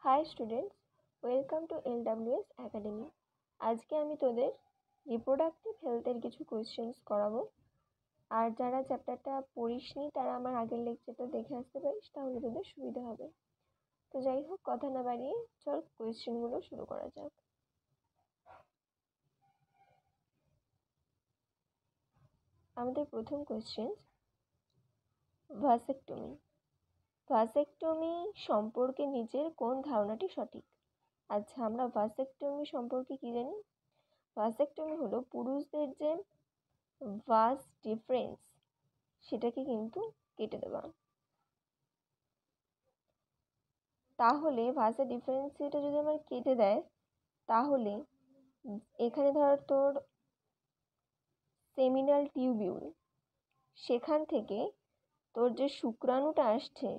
High students, welcome to LWS academy. আজকে আমি তোদের রিপ্রোডাক্টিভ হেলথের কিছু কোয়েশ্চেন্স করাবো। আর যারা চ্যাপ্টারটা পড়িসনি তারা আমার আগের লেকচারটা দেখে আসতে পারিস, তাহলে তোদের সুবিধা হবে। তো যাই হোক, কথা না বাড়িয়ে চল কোয়েশ্চেনগুলো শুরু করা যাক। আমাদের প্রথম কোয়েশ্চেন, ভাসেকটমি। ভাসেকটমি সম্পর্কে নিচের কোন ধারণাটি সঠিক? আচ্ছা, আমরা ভাসেকটমি সম্পর্কে কি জানি? ভাসেকটমি হলো পুরুষদের যে ভাস ডিফারেন্স সেটাকে কিন্তু কেটে দেওয়া। তাহলে ভাসের ডিফারেন্সিটা যদি আমার কেটে দেয়, তাহলে এখানে ধর তোর সেমিনাল টিউবিউল, সেখান থেকে তোর যে শুক্রাণুটা আসছে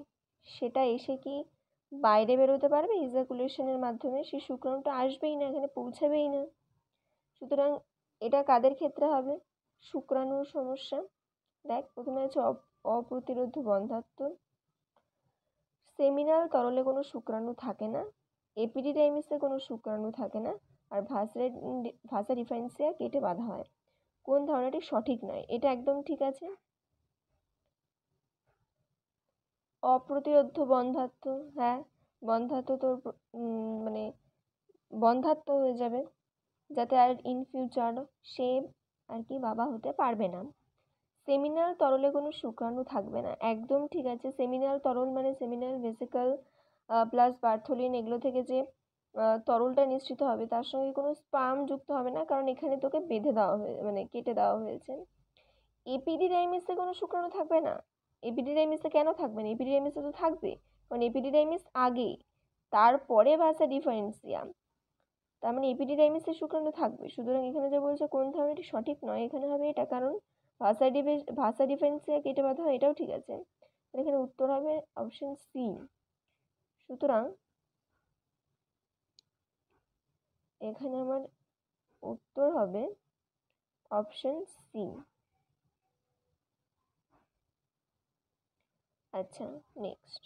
সেটা এসে কি বাইরে বেরোতে পারবে? ইজাকুলেশনের মাধ্যমে সেই শুক্রাণুটা আসবেই না, এখানে পৌঁছাবেই না। সুতরাং এটা কাদের ক্ষেত্রে হবে? শুক্রাণুর সমস্যা। দেখ, প্রথমে আছে অপ্রতিরোধ্য বন্ধ্যাত্ব। সেমিনাল তরলে কোনো শুক্রাণু থাকে না, এপিডিডাইমিসে কোনো শুক্রাণু থাকে না, আর ভাসা ডিফারেন্সিয়া কেটে বাঁধা হয়। কোন ধারণাটি সঠিক নয়? এটা একদম ঠিক আছে। অপ্রতিরোধ্য বন্ধ্যাত্ব, হ্যাঁ, বন্ধ্যাত্ব তোর মানে বন্ধ্যাত্ব হয়ে যাবে, যাতে আর ইন ফিউচার সে আর কি বাবা হতে পারবে না। সেমিনাল তরলে কোনো শুক্রাণু থাকবে না, একদম ঠিক আছে। সেমিনাল তরল মানে সেমিনাল ভেসিকল প্লাস বার্থোলিন, এগুলো থেকে যে তরলটা নিঃসৃত হবে তার সঙ্গে কোনো স্পার্ম যুক্ত হবে না, কারণ এখানে তোকে বেঁধে দেওয়া মানে কেটে দেওয়া হয়েছে। এপিডিডাইমিসে কোনো শুক্রাণু থাকবে না। এপিডিডাইমিসে কেন থাকবে না? এপিডিডাইমিসে তো থাকবে, কারণ এপিডিডাইমিস আগে, তারপরে ভাসা ডিফারেন্সিয়া, তার মানে এপিডিডাইমিসে শুক্রাণু থাকবে। সুতরাং এখানে যে বলছে কোন ধারণাটি সঠিক নয়, এখানে হবে এটা, কারণ ভাসা ডিফারেন্সিয়া কেটে বাঁধা হয়, এটাও ঠিক আছে। এখানে উত্তর হবে অপশন সি। সুতরাং এখানে আমার উত্তর হবে অপশন সি। আচ্ছা, নেক্সট,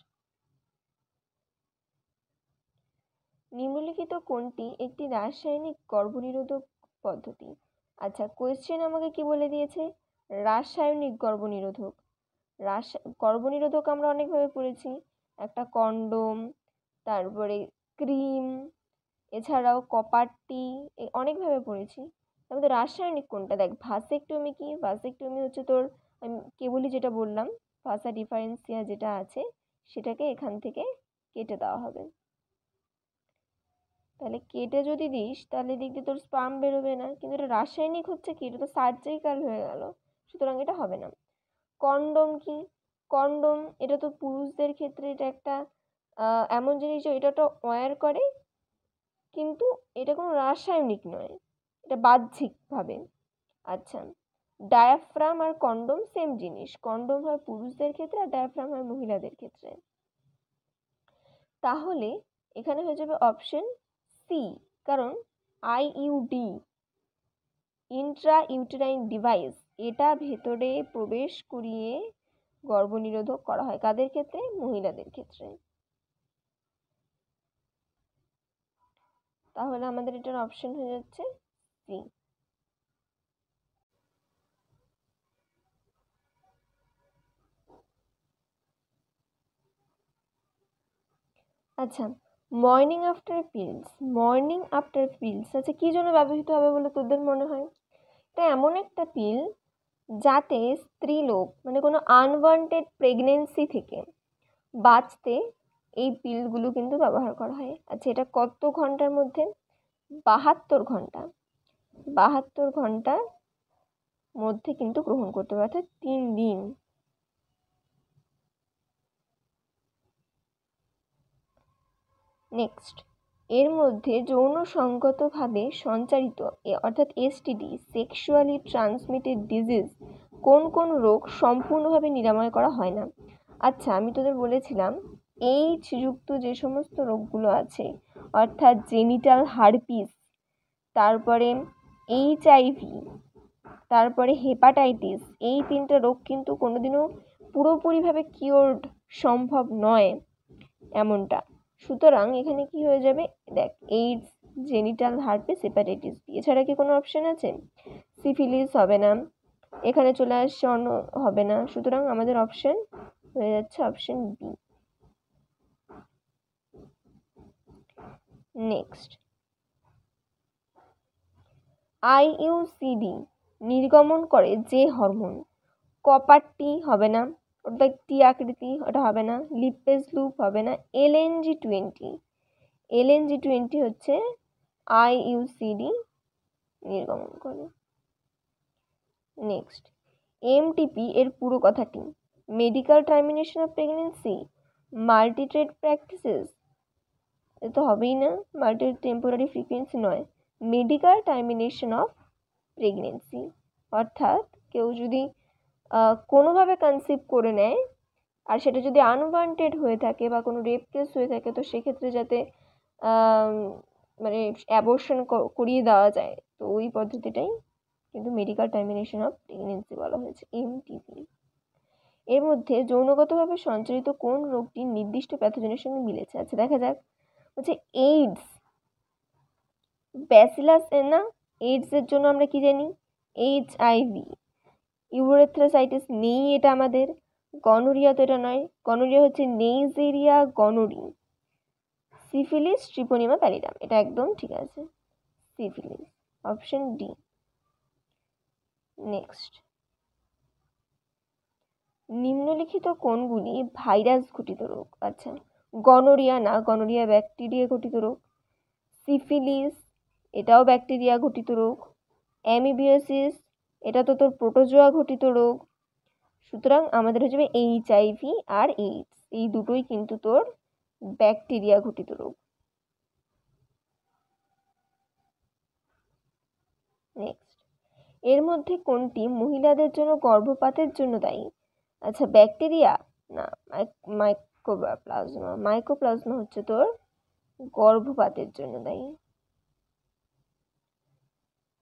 নিম্নলিখিত কোনটি একটি রাসায়নিক গর্ভনিরোধক পদ্ধতি? আচ্ছা, কোয়েশ্চেন আমাকে কি বলে দিয়েছে? রাসায়নিক গর্ভনিরোধক। গর্ভনিরোধক আমরা অনেকভাবে পড়েছি, একটা কন্ডোম, তারপরে ক্রিম, এছাড়াও কপারটি, অনেকভাবে পড়েছি। আমাদের রাসায়নিক কোনটা? দেখ, ভাসেকটমি কি? ভাসেকটমি হচ্ছে তোর, আমি কেবলই যেটা বললাম, ভাসা ডিফারেন্সিয়া যেটা আছে সেটাকে এখান থেকে কেটে দেওয়া হবে। তাহলে কেটে যদি দিস তাহলে দিক দিয়ে তোর স্পার্ম বেরোবে না, কিন্তু এটা রাসায়নিক হচ্ছে কি, এটা তো সার্জিক্যাল হয়ে গেল, সুতরাং এটা হবে না। কন্ডোম কি? কন্ডোম এটা তো পুরুষদের ক্ষেত্রে এটা একটা এমন জিনিস যে এটা তো ওয়্যার করে, কিন্তু এটা কোনো রাসায়নিক নয়, এটা বাহ্যিকভাবে। আচ্ছা, ডায়াফ্রাম আর কন্ডোম সেম জিনিস, কন্ডোম হয় পুরুষদের ক্ষেত্রে আর ডায়াফ্রাম হয় মহিলাদের ক্ষেত্রে। তাহলে এখানে হয়ে যাবে অপশন সি, কারণ আইইউডি, ইন্ট্রা ইউটেরাইন ডিভাইস, এটা ভেতরে প্রবেশ করিয়ে গর্ভনিরোধক করা হয়। কাদের ক্ষেত্রে? মহিলাদের ক্ষেত্রে। তাহলে আমাদের এটার অপশন হয়ে যাচ্ছে সি। আচ্ছা, morning after pills, morning after pills আচ্ছা কী জন্য ব্যবহৃত হবে বলে তোদের মনে হয়? এটা এমন একটা পিল যাতে স্ত্রীলোক মানে কোনো আনওয়ান্টেড প্রেগনেন্সি থেকে বাঁচতে এই পিলগুলো কিন্তু ব্যবহার করা হয়। আচ্ছা, এটা কত ঘন্টার মধ্যে? 72 ঘন্টা, 72 ঘন্টার মধ্যে কিন্তু গ্রহণ করতে হবে, অর্থাৎ 3 দিন। নেক্সট, এর মধ্যে যৌনসঙ্গতভাবে সঞ্চারিত অর্থাৎ এসটিডি, সেক্সুয়ালি ট্রান্সমিটেড ডিজিজ, কোন কোন রোগ সম্পূর্ণভাবে নিরাময় করা হয় না? আচ্ছা, আমি তোদের বলেছিলাম এইচ যুক্ত যে সমস্ত রোগগুলো আছে, অর্থাৎ জেনিটাল হারপিস, তারপরে এইচআইভি, তারপরে হেপাটাইটিস, এই 3টে রোগ কিন্তু কোনোদিনও পুরোপুরিভাবে কিওরড সম্ভব নয় এমনটা। সুতরাং এখানে কি হয়ে যাবে, দেখ AIDS, genital herpes, hepatitis B, এছাড়া কি কোনো অপশন আছে? সিফিলিস হবে না, এখানে চলে আসছে অন্য, হবে না। সুতরাং আমাদের অপশন হয়ে যাচ্ছে অপশন বি। নেক্সট, আইইউসিডি নির্গমন করে যে হরমোন, কপার টি হবে না, ওটা টি আকৃতি, ওটা হবে না। লিপেজ লুপ হবে না। LNG20 হচ্ছে আইইউসিডি নির্গমন করে। নেক্সট, এমটিপি এর পুরো কথাটি, medical termination of pregnancy, multi trade practices, এ তো হবেই না, মাল্টি টেম্পোরারি ফ্রিকোয়েন্সি নয়, মেডিকেল টার্মিনেশন অফ প্রেগনেন্সি। অর্থাৎ কেউ যদি কোনোভাবে কনসিভ করে নেয় আর সেটা যদি আনওয়ান্টেড হয়ে থাকে বা কোনো রেপ কেস হয়ে থাকে, তো সেক্ষেত্রে যাতে মানে অ্যাবর্শন করিয়ে দেওয়া যায়, তো ওই পদ্ধতিটাই কিন্তু মেডিকেল টার্মিনেশন অফ প্রেগনেন্সি বলা হয়েছে, এমটিপি। এর মধ্যে যৌনগতভাবে সঞ্চারিত কোন রোগটি নির্দিষ্ট প্যাথোজেনের সঙ্গে মিলেছে? আচ্ছা দেখা যাক, হচ্ছে এইডস, ব্যাসিলাস না, এইডসের জন্য আমরা কি জানি, HIV, ইউরেথ্রাসাইটিস নেই, এটা আমাদের। গনোরিয়া তো এটা নয়, গনোরিয়া হচ্ছে নেইজেরিয়া গনোরি। সিফিলিস, ট্রিপোনিমা প্যালিডাম, এটা একদম ঠিক আছে, সিফিলিস, অপশন ডি। নেক্সট, নিম্নলিখিত কোনগুলি ভাইরাস ঘটিত রোগ? আচ্ছা, গনোরিয়া না, গনোরিয়া ব্যাকটেরিয়া ঘটিত রোগ। সিফিলিস, এটাও ব্যাকটেরিয়া ঘটিত রোগ। অ্যামিবিওসিস, এটা তো তোর প্রোটোজোয়া ঘটিত রোগ। সুতরাং আমাদের হয়ে যাবে HIV আর এইডস, এই দুটোই কিন্তু তোর ব্যাকটেরিয়া ঘটিত রোগ। নেক্সট, এর মধ্যে কোনটি মহিলাদের জন্য গর্ভপাতের জন্য দায়ী? আচ্ছা, ব্যাকটেরিয়া না, মাইকোপ্লাজমা হচ্ছে তোর গর্ভপাতের জন্য দায়ী।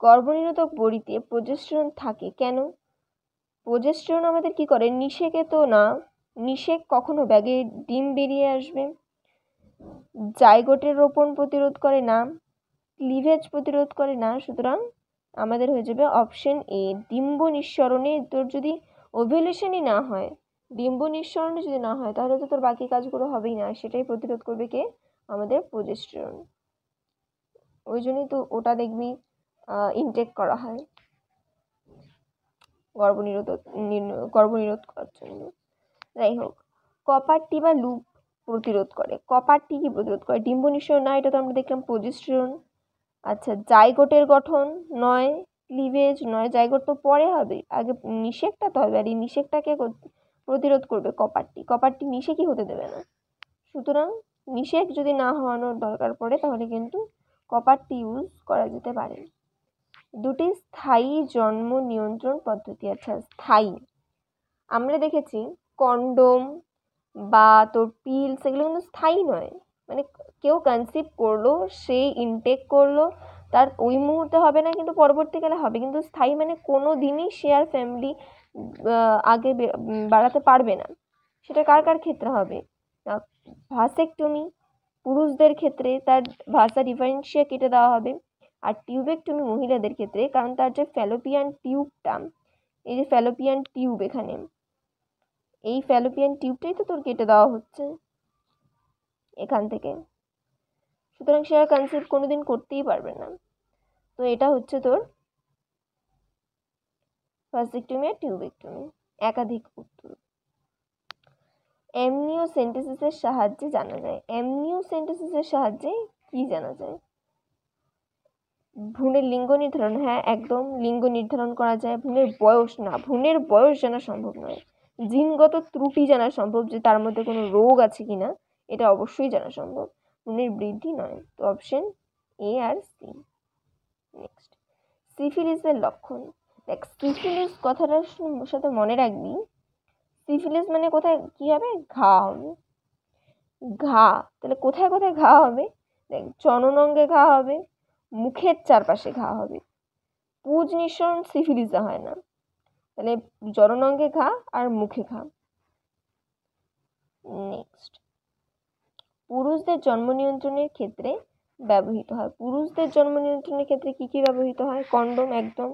গর্ভনিরোধক বড়িতে প্রোজেস্টেরন থাকে কেন? প্রোজেস্টেরন আমাদের কি করে, নিষেকে তো না, নিষেক কখনো ব্যাগে ডিম বেরিয়ে আসবে। জাইগোটের রোপণ প্রতিরোধ করে না, ক্লিভেজ প্রতিরোধ করে না। সুতরাং আমাদের হয়ে যাবে অপশন এ, ডিম্ব নিঃসরণে তোর যদি ওভ্যুলেশনই না হয়, ডিম্ব নিঃসরণে যদি না হয়, তাহলে তো তোর বাকি কাজগুলো হবেই না, সেটাই প্রতিরোধ করবে কে, আমাদের প্রোজেস্টেরন। ওই জন্যই তো ওটা দেখবি ইনটেক করা হয় গর্ভনিরোধ করার জন্য। যাই হোক, কপার টি বা লুপ প্রতিরোধ করে, কপার টি কি প্রতিরোধ করে? ডিম্ব নিঃসরণ না, এটা তো আমরা দেখলাম প্রোজেস্টেরন। আচ্ছা, জাইগোটের গঠন নয়, ক্লিভেজ নয়, জাইগোট তো পরে হবে, আগে নিষেকটা তো হবে, আর এই নিষেকটাকে প্রতিরোধ করবে কপারটি, কপারটি নিষেকই হতে দেবে না। সুতরাং নিষেক যদি না হওয়ানোর দরকার পড়ে, তাহলে কিন্তু কপারটি ইউজ করা যেতে পারে। দুটি স্থায়ী জন্ম নিয়ন্ত্রণ পদ্ধতি। আচ্ছা, স্থায়ী, আমরা দেখেছি কন্ডোম বা তোর পিলস, এগুলো কিন্তু স্থায়ী নয়, মানে কেউ কনসিভ করলো, সে ইনটেক করলো, তার ওই মুহূর্তে হবে না, কিন্তু পরবর্তীকালে হবে। কিন্তু স্থায়ী মানে কোনো দিনই সে আর ফ্যামিলি আগে বাড়াতে পারবে না। সেটা কার কার ক্ষেত্রে হবে? ভাসেকটমি, পুরুষদের ক্ষেত্রে তার ভাসা ডিফারেন্সিয়া কেটে দেওয়া হবে। আর টিউবেকটমি মহিলাদের ক্ষেত্রে, কারণ তার যে ফ্যালোপিয়ান টিউবটা, এই যে ফ্যালোপিয়ান টিউব, এখানে এই ফ্যালোপিয়ান টিউবটাই তো তোর কেটে দেওয়া হচ্ছে এখান থেকে। সুতরাং সে আর কনসিভ কোনোদিন করতেই পারবে না। তো এটা হচ্ছে তোর ভাসেকটমি আর টিউবেকটমি, একাধিক উত্তর। অ্যামনিওসেন্টেসিসের সাহায্যে জানা যায়, অ্যামনিওসেন্টেসিসের সাহায্যে কি জানা যায়? ভ্রূণের লিঙ্গ নির্ধারণ, হ্যাঁ একদম, লিঙ্গ নির্ধারণ করা যায়। ভ্রূণের বয়স না, ভ্রূণের বয়স জানা সম্ভব নয়। জিনগত ত্রুটি জানা সম্ভব, যে তার মধ্যে কোনো রোগ আছে কিনা, এটা অবশ্যই জানা সম্ভব, ভ্রূণের বৃদ্ধি নয়। তো অপশন এ আর সি। নেক্সট, সিফিলিসের লক্ষণ। দেখ, সিফিলিস কথাটার সাথে মনে রাখবি, সিফিলিস মানে কোথায় কি হবে, ঘা হবে। ঘা, তাহলে কোথায় কোথায় ঘা হবে? দেখ, জনন অঙ্গে ঘা হবে, মুখের চারপাশে ঘা হবে। পুজ নিঃসরণ সিফিলিসে হয় না, তাহলে জনন অঙ্গে ঘা আর মুখে ঘা। নেক্সট, পুরুষদের জন্ম নিয়ন্ত্রণের ক্ষেত্রে ব্যবহৃত হয়। পুরুষদের জন্ম নিয়ন্ত্রণের ক্ষেত্রে কী কী ব্যবহৃত হয়? কন্ডোম, একদম,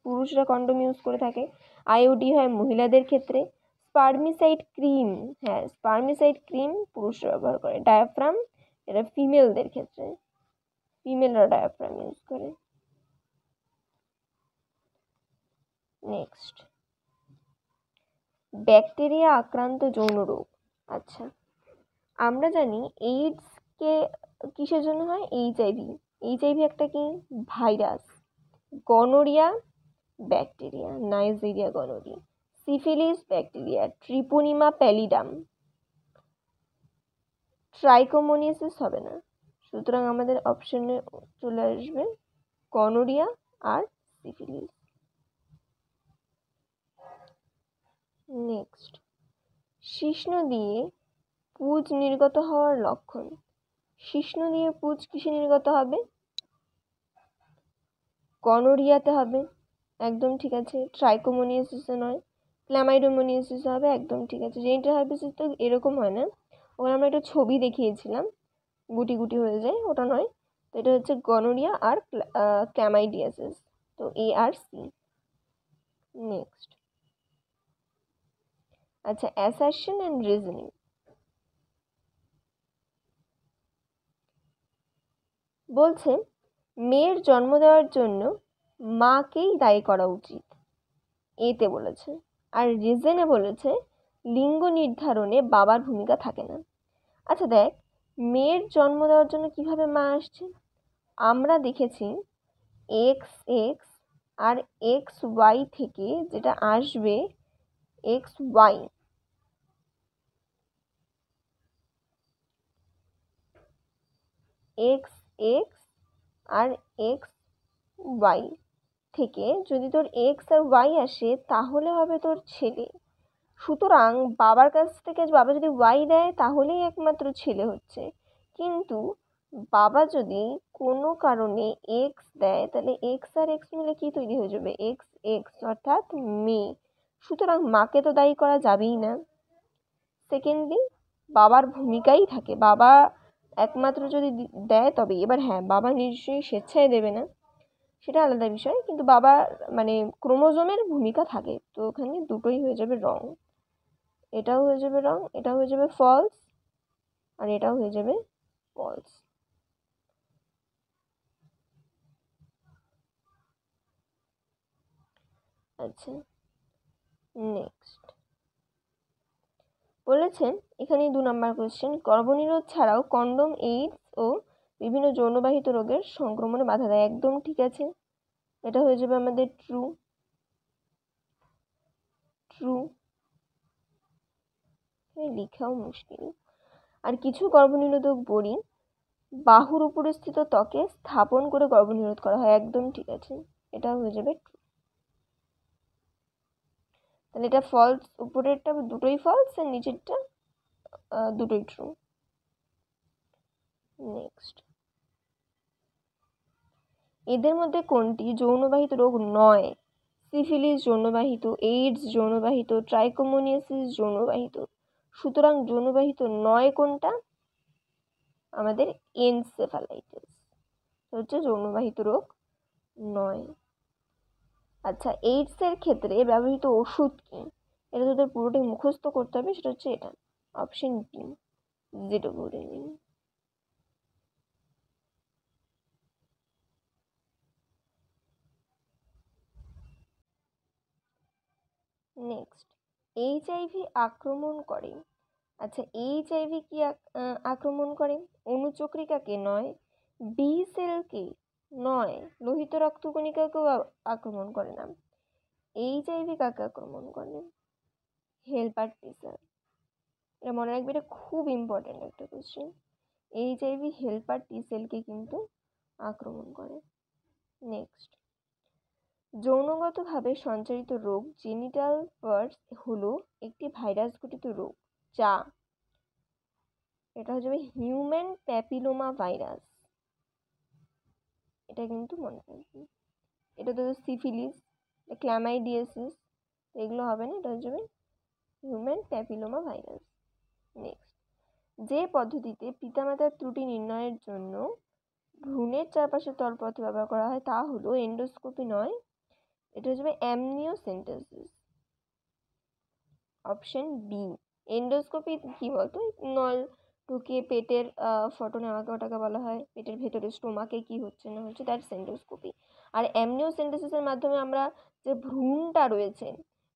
পুরুষরা কন্ডোম ইউজ করে থাকে। আইওডি হয় মহিলাদের ক্ষেত্রে। স্পার্মিসাইড ক্রিম, হ্যাঁ স্পার্মিসাইড ক্রিম পুরুষরা ব্যবহার করে। ডায়াফ্রাম, এটা ফিমেলদের ক্ষেত্রে, ফিমেলরা ডায়াফ্রাম ইউজ করে। নেক্সট, ব্যাকটেরিয়া আক্রান্ত যৌন রোগ। আচ্ছা, আমরা জানি এইডসকে কিসের জন্য হয়? এইচআইভি একটা কি virus. Gonorrhoea bacteria, Neisseria gonorrhoea. Syphilis bacteria, treponema pallidum. Trichomoniasis হবে না, সুতরাং আমাদের অপশনে চলে আসবে গনোরিয়া আর সিফিলিস। নেক্সট, শিশ্ন দিয়ে পুজ নির্গত হওয়ার লক্ষণ। শিশ্ন দিয়ে পুজ কিসে নির্গত হবে? গনোরিয়াতে হবে, একদম ঠিক আছে। ট্রাইকোমোনিয়াসিসে নয়। ক্ল্যামাইডোমোনিয়াসিস হবে, একদম ঠিক আছে। জেনিটাল হার্পিসিস তো এরকম হয় না, ওখানে আমরা একটা ছবি দেখিয়েছিলাম, গুটি গুটি হয়ে যায়, ওটা নয়। তো এটা হচ্ছে গনোরিয়া আর ক্ল্যামাইডিয়াসিস, তো এ আর সি। নেক্সট, আচ্ছা, অ্যাসারশন অ্যান্ড রিজনিং। বলছে মেয়ের জন্ম দেওয়ার জন্য মাকেই দায়ী করা উচিত, এতে বলেছে। আর রিজনে বলেছে লিঙ্গ নির্ধারণে বাবার ভূমিকা থাকে না। আচ্ছা দেখ, মেয়ের জন্ম দেওয়ার জন্য কিভাবে মা আসছে? আমরা দেখেছি এক্স এক্স আর এক্স ওয়াই থেকে যেটা আসবে এক্স ওয়াই, এক্স এক্স আর এক্স ওয়াই থেকে যদি তোর এক্স আর ওয়াই আসে তাহলে হবে তোর ছেলে। সুতরাং বাবার কাছ থেকে বাবা যদি ওয়াই দেয় তাহলেই একমাত্র ছেলে হচ্ছে। কিন্তু বাবা যদি কোনো কারণে এক্স দেয় তাহলে এক্স আর এক্স মিলে কী তৈরি হয়ে যাবে? এক্স এক্স, অর্থাৎ মেয়ে। সুতরাং মাকে তো দায়ী করা যাবেই না। সেকেন্ডলি, বাবার ভূমিকাই থাকে, বাবা একমাত্র যদি দেয় তবে। এবার হ্যাঁ, বাবা নিশ্চয়ই স্বেচ্ছায় দেবে না, সেটা আলাদা বিষয়, কিন্তু বাবার মানে ক্রোমোজোমের ভূমিকা থাকে। তো ওখানে দুটোই হয়ে যাবে রং, এটাও হয়ে যাবে রং, এটাও হয়ে যাবে ফলস, আর এটাও হয়ে যাবে ফলস। আচ্ছা, নেক্সট বলেছেন এখানে 2 নম্বর কোয়েশ্চেন, গর্ভনিরোধ ছাড়াও কন্ডোম এইডস ও বিভিন্ন যৌনবাহিত রোগের সংক্রমণে বাধা দেয়, একদম ঠিক আছে। এটা হয়ে যাবে আমাদের ট্রু, ট্রু, লেখাও মুশকিল। আর কিছু গর্ভনিরোধক বড়ি বাহুর উপরে স্থিত ত্বকে স্থাপন করে গর্ভনিরোধ করা হয়, একদম ঠিক আছে। এটা হয়ে যাবে ট্রু। তাহলে এটা ফলস, উপরেরটা দুটোই ফলস আর নিচেরটা দুটোই ট্রু। নেক্সট, এদের মধ্যে কোনটি যৌনবাহিত রোগ নয়? সিফিলিস যৌনবাহিত, এইডস যৌনবাহিত, ট্রাইকোমোনিয়াসিস যৌনবাহিত। সুতরাং যৌনবাহিত নয় কোনটা? আমাদের এনসেফালাইটিস হচ্ছে যৌনবাহিত রোগ নয়। আচ্ছা, এইডসের ক্ষেত্রে ব্যবহৃত ওষুধ কি? এটা তোদের পুরোটাই মুখস্থ করতে হবে, সেটা হচ্ছে এটা, অপশন বি, জিডোভোরেনিন। নেক্সট, এইচআইভি আক্রমণ করে। আচ্ছা, এইচআইভি কি আক্রমণ করে? অণুচক্রিকাকে নয়, বি সেলকে নয়, লোহিত রক্তকণিকাকেও আক্রমণ করে না। এইচআইভি কাকে আক্রমণ করে? হেল্পার টি সেল। এটা মনে রাখবে, এটা খুব ইম্পর্টেন্ট একটা কোয়েশ্চেন। এইচআইভি হেল্পার টি সেলকে কিন্তু আক্রমণ করে। নেক্সট, যৌনগতভাবে সঞ্চারিত রোগ জেনিটাল পার্স হলো একটি ভাইরাস ঘটিত রোগ যা, এটা হয়ে যাবে হিউম্যান প্যাপিলোমা ভাইরাস, এটা কিন্তু মনে রাখবে। এটা তো সিফিলিস, ক্ল্যামাইডিয়াসিস, এগুলো হবে না, এটা হয়ে যাবে হিউম্যান প্যাপিলোমা ভাইরাস। নেক্সট, যে পদ্ধতিতে পিতামাতার ত্রুটি নির্ণয়ের জন্য ভ্রূণের চারপাশে তলপথ ব্যবহার করা হয় তা হলো এন্ডোস্কোপি নয়, এটা হচ্ছে অ্যামনিওসেন্টেসিস। Option B. এন্ডোস্কোপি কি বলতো, নল ঢুকিয়ে পেটের ফটো নেওয়াকে ওটাকে বলা হয়, পেটের ভেতরে স্টোমাকে কি হচ্ছে না হচ্ছে, দ্যাটস এন্ডোস্কোপি। আর অ্যামনিওসেন্টেসিসের মাধ্যমে আমরা যে ভ্রূণটা রয়েছে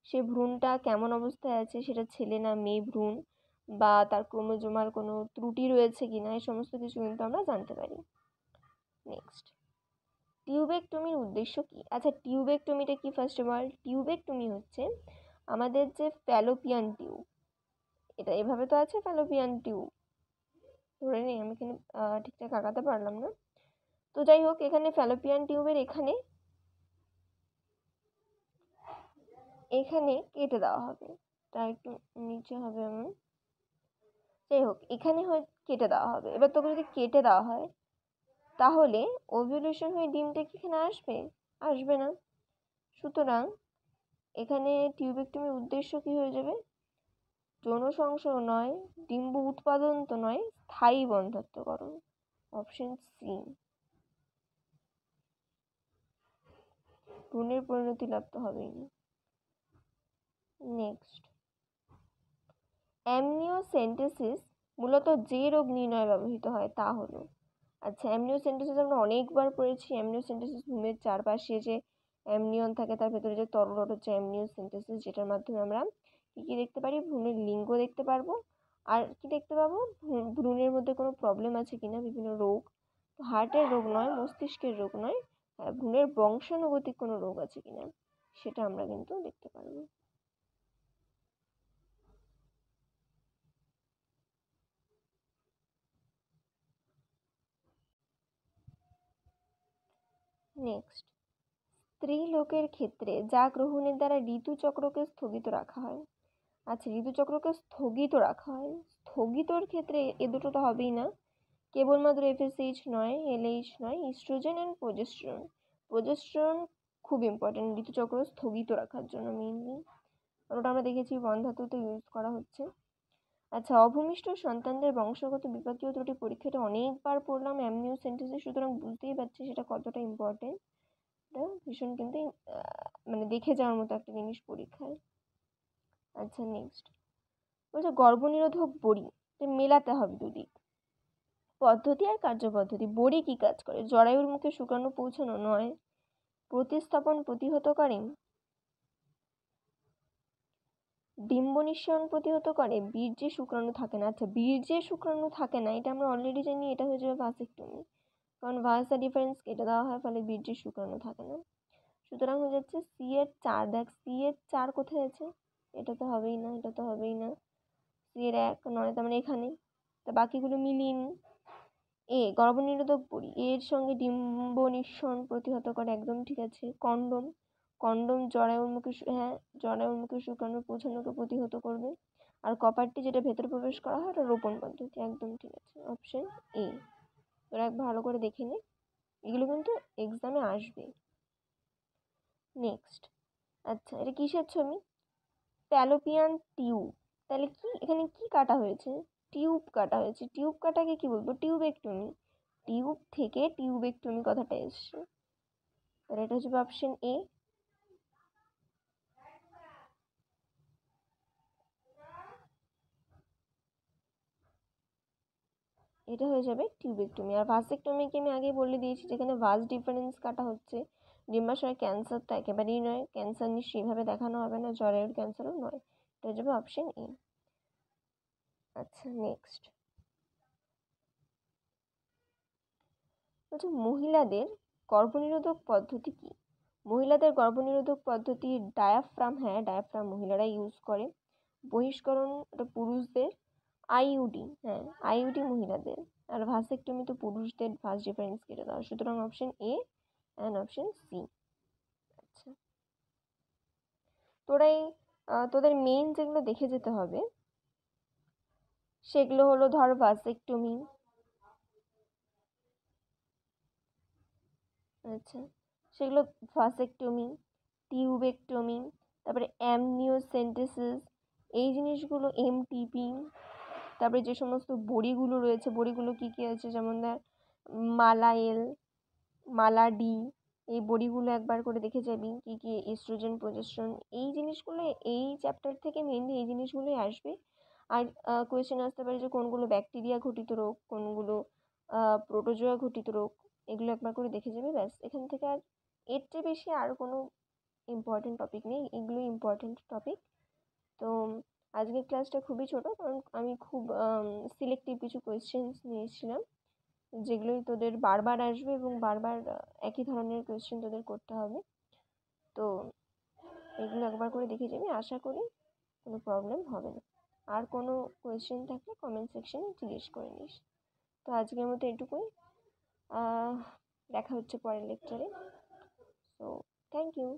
সে ভ্রূণটা কেমন অবস্থায় আছে, সেটা ছেলে না মেয়ে ভ্রূণ, বা তার ক্রোমোজোমাল কোনো ত্রুটি রয়েছে কিনা, এই সমস্ত কিছু কিন্তু আমরা জানতে পারি। নেক্সট, টিউবেকটমির উদ্দেশ্য কি? আচ্ছা, টিউবেকটমিটা কি ফার্স্ট অফ অল? টিউবেকটমি হচ্ছে আমাদের যে ফ্যালোপিয়ান টিউব, এটা এভাবে তো আছে ফ্যালোপিয়ান টিউব, ধরে নেই আমি এখানে ঠিকঠাক আঁকাতে পারলাম না, তো যাই হোক, এখানে ফ্যালোপিয়ান টিউবের এখানে কেটে দেওয়া হবে, তা একটু নিচে হবে এমন, যাই হোক এখানে কেটে দেওয়া হবে। এবার তোকে যদি কেটে দেওয়া হয় তাহলে ওভিউলেশন হয়ে ডিমটা কি এখানে আসবে? আসবে না। সুতরাং এখানে টিউবেকটমির উদ্দেশ্য কি হয়ে যাবে? যৌন সংসর্গ নয়, ডিম্ব উৎপাদন তো নয়, স্থায়ী বন্ধ্যাত্বকরণ। Option C. ভ্রূণের পরিণতি লাভ তো হবেই না। নেক্সট, অ্যামনিওসেন্টেসিস মূলত যে রোগ নির্ণয়ে ব্যবহৃত হয় তা হলো, আচ্ছা অ্যামনিওসেন্টেসিস আমরা অনেকবার পড়েছি। অ্যামনিওসেন্টেসিস ভ্রূণের চারপাশে যে অ্যামনিয়ন থাকে তার ভেতরে যে তরল হচ্ছে অ্যামনিওসেন্টেসিস, যেটার মাধ্যমে আমরা কী দেখতে পারি? ভ্রূণের লিঙ্গ দেখতে পারবো। আর কি দেখতে পাবো? ভ্রূণের মধ্যে কোনো প্রবলেম আছে কিনা, বিভিন্ন রোগ, হার্টের রোগ নয়, মস্তিষ্কের রোগ নয়, ভ্রূণের বংশানুগতিক কোনো রোগ আছে কিনা সেটা আমরা কিন্তু দেখতে পারবো। নেক্সট, স্ত্রী লোকের ক্ষেত্রে যা গ্রহণের দ্বারা ঋতুচক্রকে স্থগিত রাখা হয়। আচ্ছা, ঋতুচক্রকে স্থগিত রাখা হয়, স্থগিতর ক্ষেত্রে এ দুটো তো হবেই না, কেবলমাত্র FSH নয়, LH নয়, ইস্ট্রোজেন অ্যান্ড প্রোজেস্টেরন। প্রোজেস্টেরন খুব ইম্পর্টেন্ট ঋতুচক্র স্থগিত রাখার জন্য মেইনলি, ওটা আমরা দেখেছি বন্ধ্যাত্বতে ইউজ করা হচ্ছে। আচ্ছা, অভূমিষ্ঠ সন্তানদের বংশগত বিপাকীয় ত্রুটি পরীক্ষাটা অনেকবার পড়লাম অ্যামনিওসেন্টেসিস, সুতরাং বুঝতেই পারছি সেটা কতটা ইম্পর্টেন্ট। এটা ভীষণ কিন্তু মানে দেখে যাওয়ার মতো একটা জিনিস পরীক্ষায়। আচ্ছা নেক্সট, বলছে গর্ভনিরোধক বড়ি মেলাতে হবে দুদিক, পদ্ধতি আর কার্যপদ্ধতি। বড়ি কি কাজ করে? জরায়ুর মুখে শুক্রাণু পৌঁছানো নয়, প্রতিস্থাপন প্রতিহত করে, ডিম্ব নিঃসরণ প্রতিহত করে, বীর্যে শুক্রাণু থাকে না। আচ্ছা, বীর্যে শুক্রাণু থাকে না এটা আমরা অলরেডি জানি, এটা হয়ে যাবে ভাসেক্টমি, কারণ ভাসা ডিফারেন্স কেটে দেওয়া হয়, ফলে বীর্যে শুক্রাণু থাকে না। সুতরাং হয়ে যাচ্ছে C-4। দেখ C-4 কোথায় আছে? এটা তো হবেই না, এটা তো হবেই না, C-1 নয়, তার মানে এখানে, তা বাকিগুলো মিলিয়ে নিই। গর্ভনিরোধক বড়ি এর সঙ্গে ডিম্ব নিঃসরণ প্রতিহত করে, একদম ঠিক আছে। কন্ডম জরায়ুর মুখে শুক্রাণু পৌঁছানোকে প্রতিহত করবে। আর কপারটি যেটা ভেতরে প্রবেশ করা হয় ওটা রোপণ পদ্ধতি, একদম ঠিক আছে। Option A. তোরা এক ভালো করে দেখে নে, এগুলো কিন্তু এক্সামে আসবে। নেক্সট, আচ্ছা এটা কিসের ছবি? Fallopian tube. তাহলে কি এখানে কি কাটা হয়েছে? টিউব কাটা হয়েছে। টিউব কাটাকে কি বলবো? টিউবেকটমি। টিউব থেকে টিউবেকটমি কথাটা এসছে, তাহলে এটা হচ্ছে অপশন এ। এটা হয়ে যাবে টিউবেকটমি। আর ভাসেক্টমিকে আমি আগেই বলে দিয়েছি, যেখানে ভাস ডিফারেন্স কাটা হচ্ছে, ডিম্বাশয় ক্যান্সার তো একেবারেই নয়, ক্যান্সার নিশ্চয়ই এইভাবে দেখানো হবে না, জরায়ুর ক্যান্সারও নয়, এটা হয়ে যাবে অপশন এ। আচ্ছা নেক্সট, বলছে মহিলাদের গর্ভনিরোধক পদ্ধতি কি? মহিলাদের গর্ভনিরোধক পদ্ধতি ডায়াফ্রাম, হ্যাঁ ডায়াফ্রাম মহিলারা ইউজ করে। বহিষ্করণ এটা পুরুষদের। আইইউডি, হ্যাঁ আইইউডি মহিলাদের। আর ভাসেক্টমি তো পুরুষদের, ভাস ডিফারেন্স কেটে দেওয়া, সুতরাং option A and option C. আচ্ছা, তোদের মেইন যেগুলো দেখে যেতে হবে সেগুলো হলো ধর ভাসেক্টমি, আচ্ছা সেগুলো ভাসেক্টমি, টিউবেকটমি, তারপরে অ্যামনিওসেন্টেসিস, এই জিনিসগুলো, এমটিপি, তারপরে যে সমস্ত বড়িগুলো রয়েছে, বড়িগুলো কী কী আছে, যেমন ধর মালা এল, মালা ডি, এই বড়িগুলো একবার করে দেখে যাবি কী কী এস্ট্রোজেন, প্রোজেস্টেরন, এই জিনিসগুলো এই চ্যাপ্টার থেকে মেনলি এই জিনিসগুলোই আসবে। আর কোয়েশ্চেন আসতে পারে যে কোনগুলো ব্যাকটেরিয়া ঘটিত রোগ, কোনগুলো প্রোটোজোয়া ঘটিত রোগ, এগুলো একবার করে দেখে যাবে, ব্যাস। এখান থেকে আর এর চেয়ে বেশি আর কোনো ইম্পর্টেন্ট টপিক নেই, এগুলোই ইম্পর্টেন্ট টপিক। তো আজকের ক্লাসটা খুবই ছোট, কারণ আমি খুব সিলেক্টিভ কিছু কোয়েশ্চেন্স নিয়েছিলাম, যেগুলোই তোদের বারবার আসবে এবং বারবার একই ধরনের কোয়েশ্চেন তোদের করতে হবে। তো এগুলো একবার করে দেখে যাবি, আশা করি কোনো প্রবলেম হবে না। আর কোনো কোয়েশ্চেন থাকলে কমেন্ট সেকশনে জিজ্ঞেস করে নিস। তো আজকের মতো এটুকুই, দেখা হচ্ছে পরের লেকচারে। So thank you.